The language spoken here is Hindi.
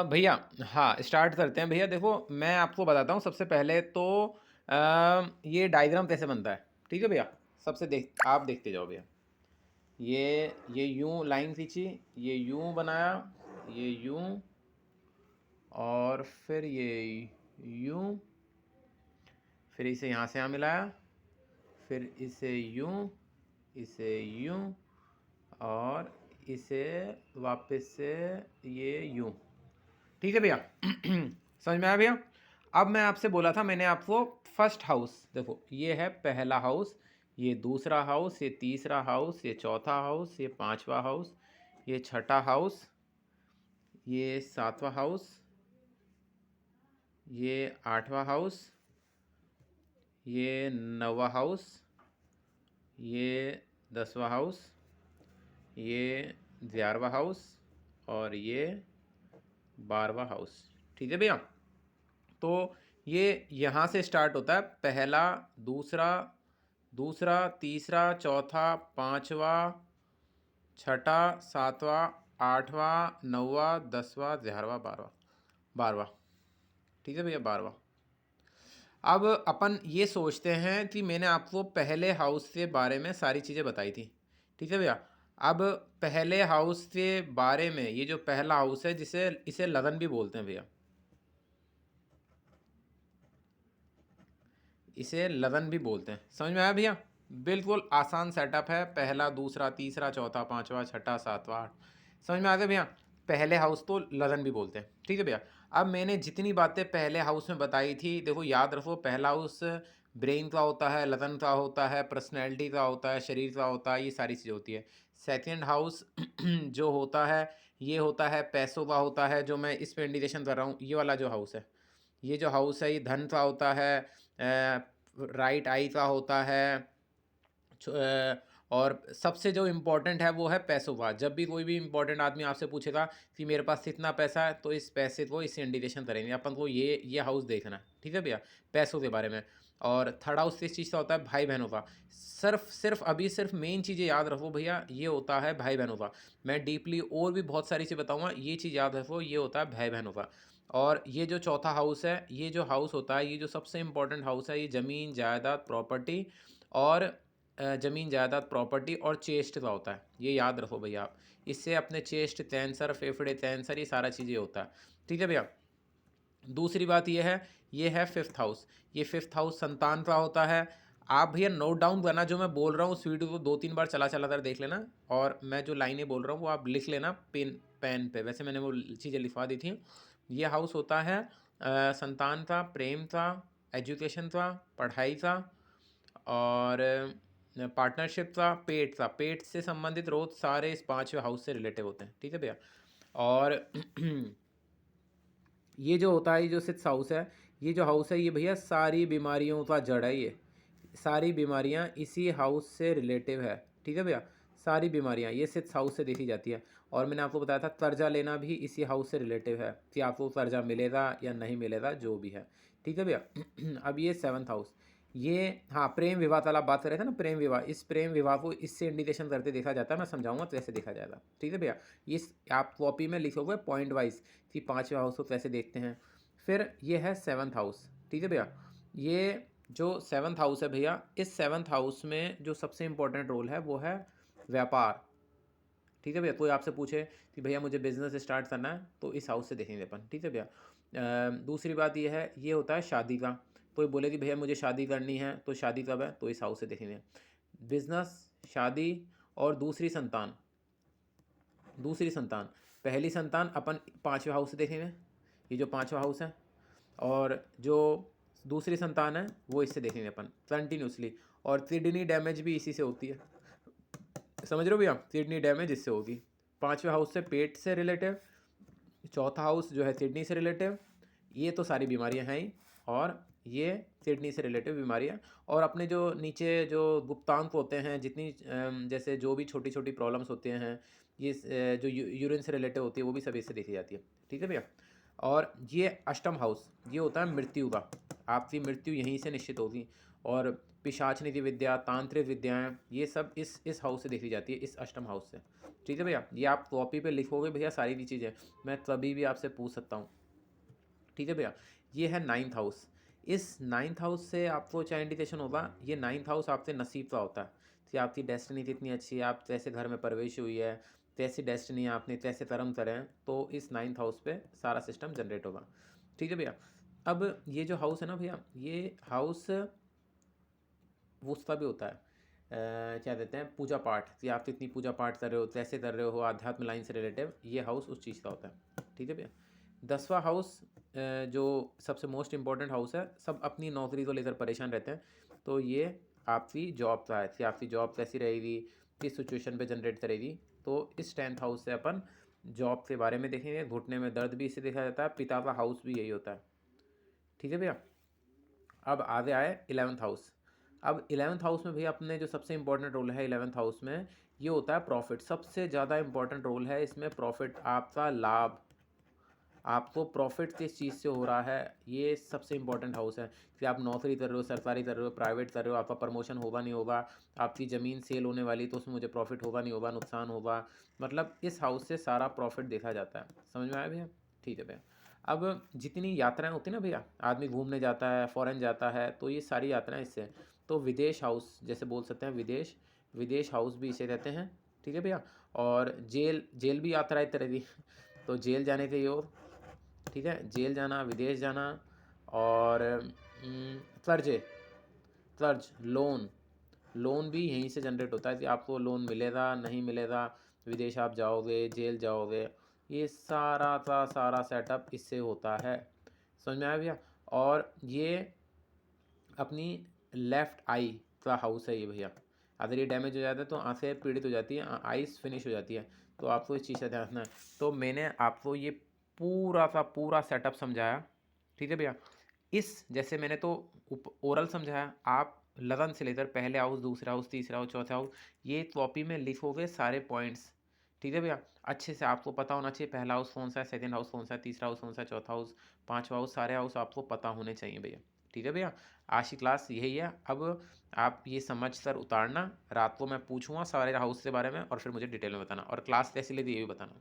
भैया, हाँ, स्टार्ट करते हैं भैया। देखो, मैं आपको बताता हूँ सबसे पहले तो ये डायग्राम कैसे बनता है, ठीक है भैया? सबसे आप देखते जाओ भैया। ये यूँ लाइन खींची, ये यूँ बनाया, ये यूँ और फिर ये यूँ, फिर इसे यहाँ से यहाँ मिलाया, फिर इसे यूँ, इसे यूँ और इसे वापस से ये यूँ। ठीक है भैया? समझ में आया भैया? अब मैं आपसे बोला था, मैंने आपको फर्स्ट हाउस, देखो ये है पहला हाउस, ये दूसरा हाउस, ये तीसरा हाउस, ये चौथा हाउस, ये पांचवा हाउस, ये छठा हाउस, ये सातवां हाउस, ये आठवां हाउस, ये नौवां हाउस, ये 10वां हाउस, ये 11वां हाउस और ये 12वां हाउस। ठीक है भैया? तो ये यहाँ से स्टार्ट होता है, पहला, दूसरा, दूसरा, तीसरा, चौथा, पांचवा, छठा, सातवां, आठवां, नौवां, 10वां, 11वां, 12वां। ठीक है भैया? 12वां। अब अपन ये सोचते हैं कि मैंने आपको पहले हाउस के बारे में सारी चीज़ें बताई थी, ठीक है भैया? अब पहले हाउस के बारे में, ये जो पहला हाउस है, जिसे इसे लगन भी बोलते हैं भैया, इसे लगन भी बोलते हैं। समझ में आया भैया? बिल्कुल आसान सेटअप है, पहला, दूसरा, तीसरा, चौथा, पांचवा, छठा, सातवां, आठ। समझ में आ गया भैया? पहले हाउस तो लगन भी बोलते हैं, ठीक है भैया? अब मैंने जितनी बातें पहले हाउस में बताई थी, देखो याद रखो, पहला हाउस ब्रेन का होता है, लगन का होता है, पर्सनैलिटी का होता है, शरीर का होता है, ये सारी चीज़ें होती है। सेकेंड हाउस जो होता है, ये होता है पैसों का होता है, जो मैं इस पे इंडिकेशन कर रहा हूँ, ये वाला जो हाउस है, ये जो हाउस है, ये धन का होता है, राइट आई का होता है, और सबसे जो इम्पोर्टेंट है वो है पैसों का। जब भी कोई भी इम्पोर्टेंट आदमी आपसे पूछेगा कि मेरे पास कितना पैसा है, तो इस पैसे को इससे इंडिकेशन करेंगे अपन को, ये हाउस देखना है, ठीक है भैया? पैसों के बारे में। और थर्ड हाउस किस चीज़ का होता है? भाई बहनों का। सिर्फ मेन चीज़ें याद रखो भैया, ये होता है भाई बहनों का। मैं डीपली और भी बहुत सारी चीज़ें बताऊंगा, ये चीज़ याद रखो, ये होता है भाई बहनों का। और ये जो चौथा हाउस है, ये जो हाउस होता है, ये जो सबसे इम्पोर्टेंट हाउस है, ये ज़मीन जायदाद प्रॉपर्टी और ज़मीन जायदाद प्रॉपर्टी और चेस्ट का होता है, ये याद रखो भैया आप। इससे अपने चेस्ट, कैंसर, फेफड़े, कैंसर, ये सारा चीज़ें होता है, ठीक है भैया? दूसरी बात ये है फिफ्थ हाउस। ये फिफ्थ हाउस संतान का होता है। आप भैया नोट डाउन करना, जो मैं बोल रहा हूँ उस वीडियो को 2-3 बार चला चला कर देख लेना, और मैं जो लाइनें बोल रहा हूँ वो आप लिख लेना पेन पे। वैसे मैंने वो चीज़ें लिखवा दी थी। ये हाउस होता है संतान का, प्रेम का, एजुकेशन का, पढ़ाई का और पार्टनरशिप का, पेट से संबंधित रोग सारे इस पांचवें हाउस से रिलेटिव होते हैं, ठीक है भैया? और ये जो होता है, ये जो सिक्स हाउस है, ये जो हाउस है, ये भैया सारी बीमारियों का जड़ है। ये सारी बीमारियां इसी हाउस से रिलेटिव है, ठीक है भैया? सारी बीमारियां ये सिक्स हाउस से देखी जाती है। और मैंने आपको बताया था कर्जा लेना भी इसी हाउस से रिलेटिव है, कि आपको कर्जा मिलेगा या नहीं मिलेगा, जो भी है, ठीक है भैया? अब ये सेवन्थ हाउस, ये, हाँ, प्रेम विवाह वाला बात कर रहे थे ना, प्रेम विवाह, इस प्रेम विवाह को इससे इंडिकेशन करके देखा जाता है। मैं समझाऊंगा तो कैसे देखा जाएगा, ठीक है भैया? इस आप कॉपी में लिखे हुए पॉइंट वाइज कि पांचवें हाउस को कैसे देखते हैं। फिर ये है सेवन्थ हाउस, ठीक है भैया? ये जो सेवन्थ हाउस है भैया, इस सेवन्थ हाउस में जो सबसे इंपॉर्टेंट रोल है वो है व्यापार, ठीक है भैया? कोई आपसे पूछे कि भैया मुझे बिजनेस स्टार्ट करना है, तो इस हाउस से देखेंगे अपन, ठीक है भैया? दूसरी बात ये है, ये होता है शादी का। कोई बोले कि भैया मुझे शादी करनी है, तो शादी कब है, तो इस हाउस से देखेंगे। बिजनेस, शादी और दूसरी संतान, पहली संतान अपन पांचवें हाउस से देखेंगे, ये जो पांचवा हाउस है। और जो दूसरी संतान है वो इससे देखेंगे अपन कंटिन्यूसली। और किडनी डैमेज भी इसी से होती है, समझ रहे हो भैया? किडनी डैमेज इससे होगी। पांचवें हाउस से पेट से रिलेटिव, चौथा हाउस जो है किडनी से रिलेटिव, ये तो सारी बीमारियां हैं ही। और ये किडनी से रिलेटिव बीमारियां। और अपने जो नीचे जो गुप्तांग होते हैं, जितनी जैसे जो भी छोटी छोटी प्रॉब्लम्स होते हैं, ये जो यूरिन से रिलेटिव होती है, वो भी सब इससे देखी जाती है, ठीक है भैया? और ये अष्टम हाउस, ये होता है मृत्यु का। आपकी मृत्यु यहीं से निश्चित होगी। और पिशाच नीति विद्या, तांत्रिक विद्याएं, ये सब इस हाउस से देखी जाती है, इस अष्टम हाउस से। ठीक है भैया, ये आप कॉपी पे लिखोगे भैया सारी की चीज़ें, मैं कभी भी आपसे पूछ सकता हूँ। ठीक है भैया, ये है नाइन्थ हाउस। इस नाइन्थ हाउस से आपको क्या इंडिकेशन होगा, ये नाइन्थ हाउस आपके नसीब का होता है कि आपकी डेस्टिनी कितनी अच्छी है, आप कैसे घर में परवरिश हुई है, कैसी डेस्टिनी है, आपने कैसे कर्म करे हैं, तो इस नाइन्थ हाउस पे सारा सिस्टम जनरेट होगा। ठीक है भैया, अब ये जो हाउस है ना भैया, ये हाउस वो उसका भी होता है क्या कहते हैं, पूजा पाठ, कि आप कितनी पूजा पाठ कर रहे हो, कैसे कर रहे हो, आध्यात्म लाइन से रिलेटिव, ये हाउस उस चीज़ का होता है। ठीक है भैया, 10वां हाउस जो सबसे मोस्ट इंपॉर्टेंट हाउस है, सब अपनी नौकरी को लेकर परेशान रहते हैं, तो ये आपकी जॉब का है कि आपकी जॉब कैसी रहेगी, किस सिचुएशन पे जनरेट करेगी। तो इस 10th हाउस से अपन जॉब के बारे में देखेंगे। घुटने में दर्द भी इससे देखा जाता है, पिता का हाउस भी यही होता है। ठीक है भैया, अब आगे आए 11th हाउस। अब 11th हाउस में भैया अपने जो सबसे इंपॉर्टेंट रोल है 11th हाउस में, ये होता है प्रॉफिट। सबसे ज़्यादा इंपॉर्टेंट रोल है इसमें प्रॉफिट, आपका लाभ, आपको प्रॉफिट किस चीज़ से हो रहा है, ये सबसे इंपॉर्टेंट हाउस है। कि आप नौकरी कर रहे हो, सरकारी कर रहे हो, प्राइवेट कर रहे हो, आपका प्रमोशन होगा नहीं होगा, आपकी ज़मीन सेल होने वाली तो उसमें मुझे प्रॉफिट होगा नहीं होगा, नुकसान होगा, मतलब इस हाउस से सारा प्रॉफिट देखा जाता है। समझ में आया भैया? ठीक है भैया, अब जितनी यात्राएं होती हैं ना भैया, आदमी घूमने जाता है, फॉरेन जाता है, तो ये सारी यात्राएं इससे। तो विदेश हाउस जैसे बोल सकते हैं, विदेश विदेश हाउस भी इसे कहते हैं। ठीक है भैया, और जेल जेल भी यात्रा एक तरह की तो जेल जाने के लिए, ठीक है, जेल जाना, विदेश जाना, और कर्जे, कर्ज, लोन, लोन भी यहीं से जनरेट होता है कि आपको लोन मिलेगा नहीं मिलेगा, विदेश आप जाओगे, जेल जाओगे, ये सारा का सारा सेटअप इससे होता है। समझ में आया भैया? और ये अपनी लेफ़्ट आई का हाउस है ये भैया। अगर ये डैमेज हो जाता है तो आँखें पीड़ित हो जाती हैं, आइज़ फिनिश हो जाती है, तो आपको इस चीज़ का ध्यान रखना है। तो मैंने आपको ये पूरा का पूरा सेटअप समझाया। ठीक है भैया, इस जैसे मैंने तो ओरल समझाया, आप लगन से लेकर पहले हाउस, दूसरा हाउस, तीसरा हाउस, चौथा हाउस, ये कॉपी में लिखोगे सारे पॉइंट्स। ठीक है भैया, अच्छे से आपको पता होना चाहिए पहला हाउस कौन सा है, सेकंड हाउस कौन सा है, तीसरा हाउस कौन सा है, चौथा हाउस, पांचवा हाउस, सारे हाउस आपको पता होने चाहिए भैया। ठीक है भैया, आज की क्लास यही है। अब आप ये समझ कर उतारना, रात को मैं पूछूंगा सारे हाउस के बारे में और फिर मुझे डिटेल में बताना, और क्लास कैसी लगी ये भी बताना।